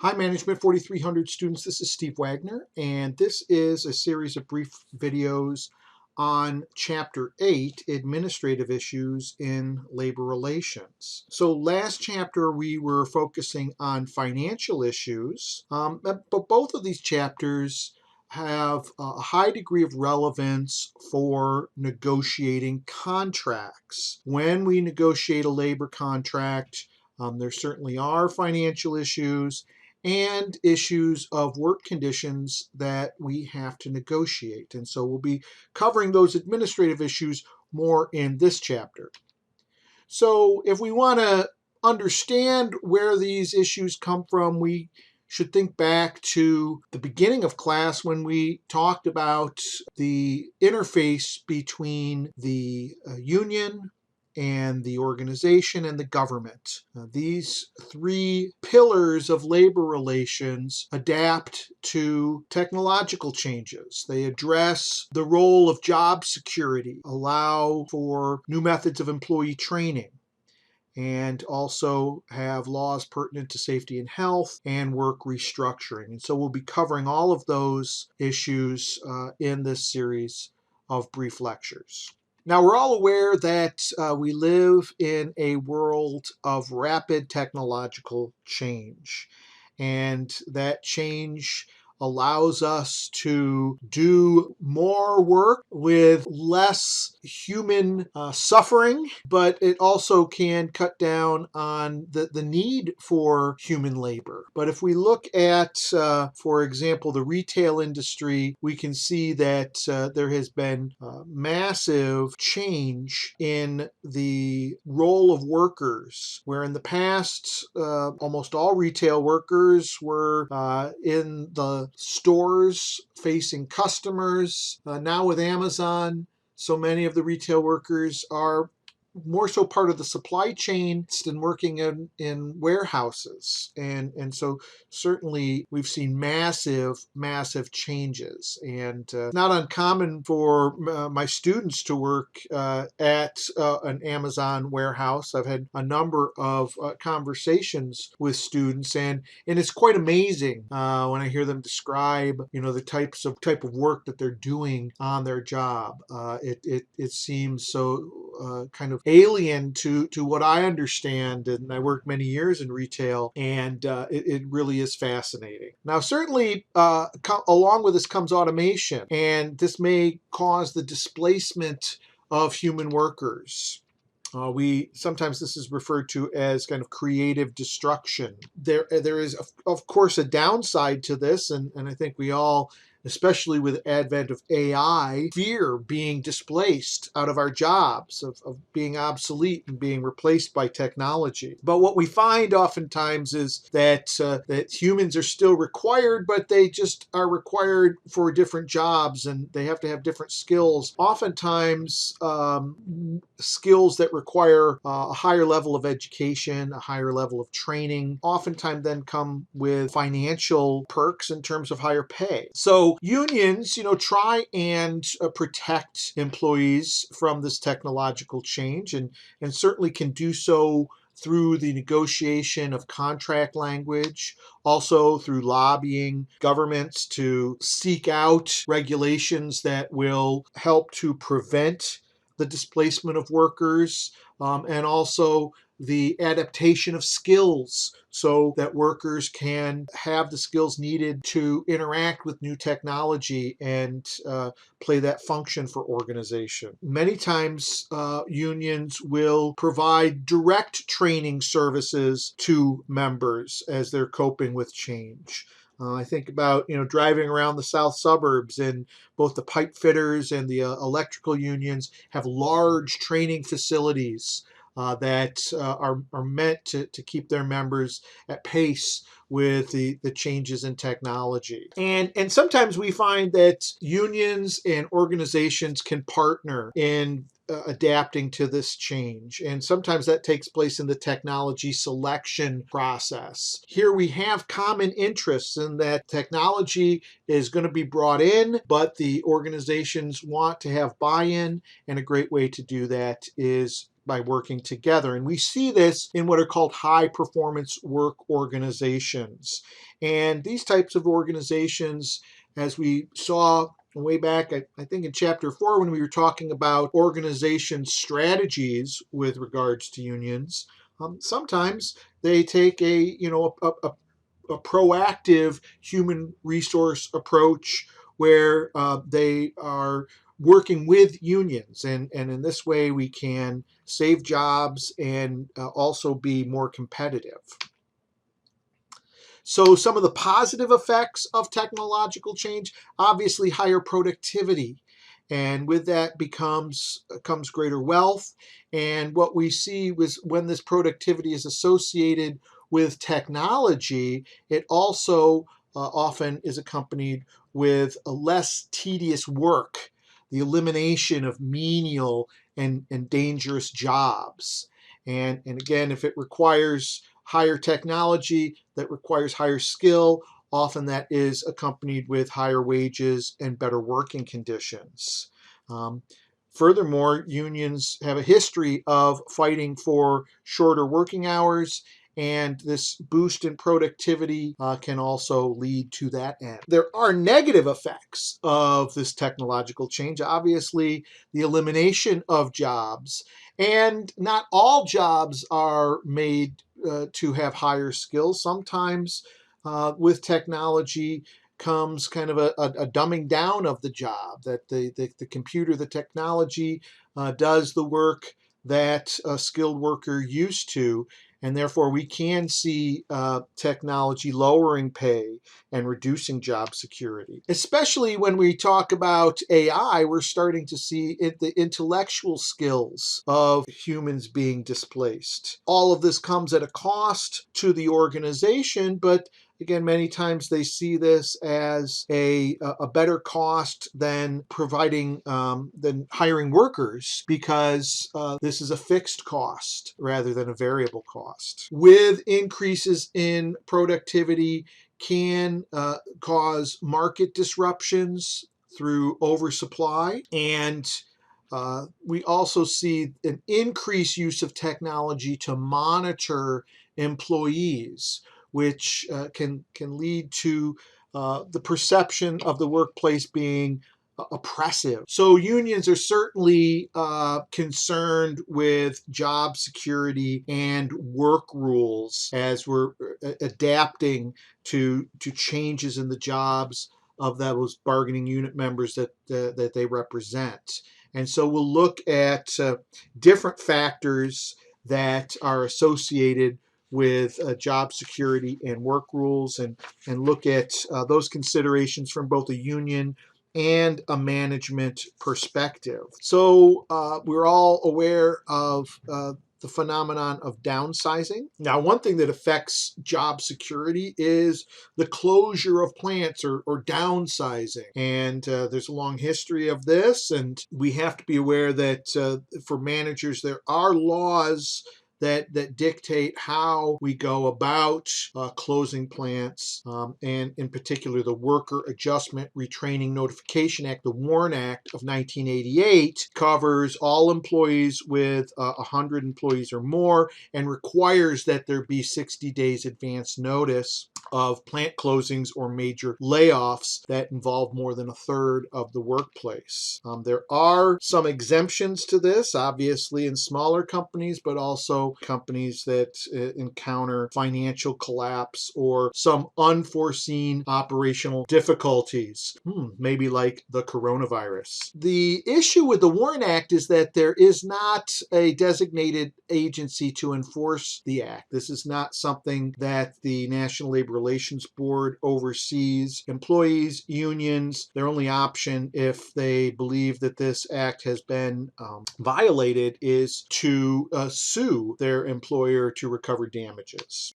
Hi, Management 4300 students. This is Steve Wagner, and this is a series of brief videos on Chapter 8, Administrative Issues in Labor Relations. So last chapter we were focusing on financial issues, but both of these chapters have a high degree of relevance for negotiating contracts. When we negotiate a labor contract, there certainly are financial issues and issues of work conditions that we have to negotiate. And so we'll be covering those administrative issues more in this chapter. So if we want to understand where these issues come from, we should think back to the beginning of class when we talked about the interface between the union and the organization and the government. These three pillars of labor relations adapt to technological changes. They address the role of job security, allow for new methods of employee training, and also have laws pertinent to safety and health and work restructuring. And so we'll be covering all of those issues in this series of brief lectures. Now, we're all aware that we live in a world of rapid technological change, and that change allows us to do more work with less human suffering, but it also can cut down on the need for human labor. But if we look at, for example, the retail industry, we can see that there has been massive change in the role of workers, where in the past, almost all retail workers were in the stores facing customers. Now with Amazon, so many of the retail workers are more so part of the supply chain than working in warehouses. And so certainly we've seen massive changes. And not uncommon for my students to work at an Amazon warehouse. I've had a number of conversations with students, and it's quite amazing when I hear them describe, the type of work that they're doing on their job. It seems so kind of alien to what I understand, and I worked many years in retail, and it really is fascinating. Now, certainly, along with this comes automation, and this may cause the displacement of human workers. Sometimes this is referred to as kind of creative destruction. There is, of course, a downside to this, and I think we all, especially with the advent of AI, fear being displaced out of our jobs, of being obsolete and being replaced by technology. But what we find oftentimes is that humans are still required, but they just are required for different jobs, and they have to have different skills. Oftentimes, skills that require a higher level of education, a higher level of training, oftentimes then come with financial perks in terms of higher pay. So unions, try and protect employees from this technological change, and certainly can do so through the negotiation of contract language, also through lobbying governments to seek out regulations that will help to prevent the displacement of workers, and also the adaptation of skills so that workers can have the skills needed to interact with new technology and play that function for organization. Many times, unions will provide direct training services to members as they're coping with change. I think about driving around the south suburbs, and both the pipe fitters and the electrical unions have large training facilities that are meant to keep their members at pace with the changes in technology. And sometimes we find that unions and organizations can partner in adapting to this change. And sometimes that takes place in the technology selection process. Here we have common interests in that technology is going to be brought in, but the organizations want to have buy-in, and a great way to do that is by working together. And we see this in what are called high performance work organizations. And these types of organizations, as we saw way back, I think in chapter 4, when we were talking about organization strategies with regards to unions, sometimes they take a proactive human resource approach where they are working with unions. And in this way, we can save jobs and also be more competitive. So some of the positive effects of technological change, obviously higher productivity. And with that comes greater wealth. And what we see was when this productivity is associated with technology, it also often is accompanied with a less tedious work, the elimination of menial and dangerous jobs. And again, if it requires higher technology that requires higher skill, often that is accompanied with higher wages and better working conditions. Furthermore, unions have a history of fighting for shorter working hours, and this boost in productivity can also lead to that end. There are negative effects of this technological change. Obviously, the elimination of jobs, and not all jobs are made to have higher skills. Sometimes with technology comes kind of a dumbing down of the job, that the computer, the technology does the work that a skilled worker used to, and therefore we can see technology lowering pay and reducing job security. Especially when we talk about AI, we're starting to see the intellectual skills of humans being displaced. All of this comes at a cost to the organization, but again, many times they see this as a better cost than than hiring workers, because this is a fixed cost rather than a variable cost. With increases in productivity can cause market disruptions through oversupply, and we also see an increased use of technology to monitor employees, which can lead to the perception of the workplace being oppressive. So unions are certainly concerned with job security and work rules as we're adapting to changes in the jobs of those bargaining unit members that they represent. And so we'll look at different factors that are associated with job security and work rules, and look at those considerations from both a union and a management perspective. So we're all aware of the phenomenon of downsizing. Now, one thing that affects job security is the closure of plants or downsizing. And there's a long history of this, and we have to be aware that for managers, there are laws that dictate how we go about closing plants, and in particular the Worker Adjustment Retraining Notification Act, the WARN Act of 1988, covers all employees with 100 employees or more, and requires that there be 60 days advance notice of plant closings or major layoffs that involve more than a third of the workplace. There are some exemptions to this, obviously in smaller companies, but also companies that encounter financial collapse or some unforeseen operational difficulties, maybe like the coronavirus. The issue with the WARN Act is that there is not a designated agency to enforce the act. This is not something that the National Labor Relations Board oversees. Employees, unions, their only option if they believe that this act has been violated is to sue their employer to recover damages.